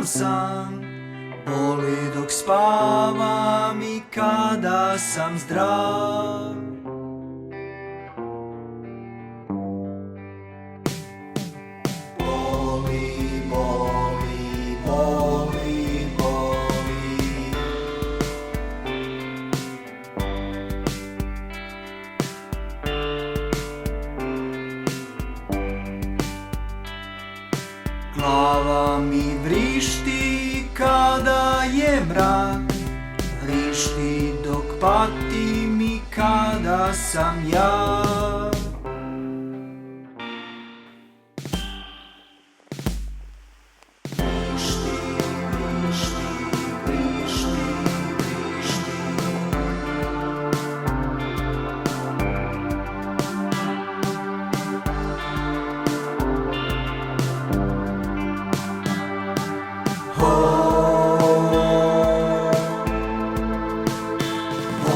san, boli dok spavam i kada sam zdrav. Boli, boli, boli, boli. Glava mi vrišti kada je mrak, vrišti dok patim i kada sam ja. Vrišti, vrišti, vrišti, vrišti.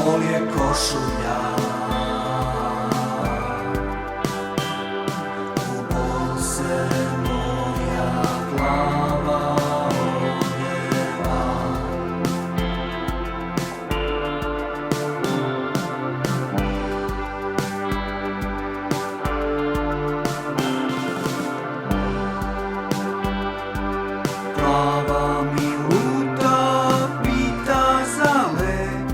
Bol je košulja, u bol se moja glava odjeva. Glava mi luta, pita za lek,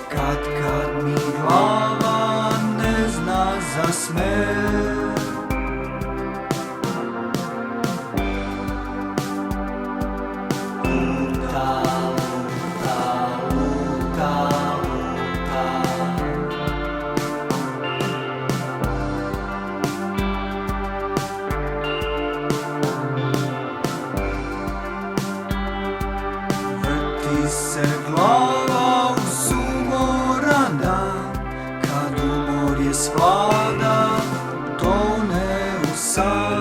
kad mi glava ne zna za smer. Luta, luta, luta, luta. Vrti se glava u sumoran dan, kad umor je svlada, tone u san.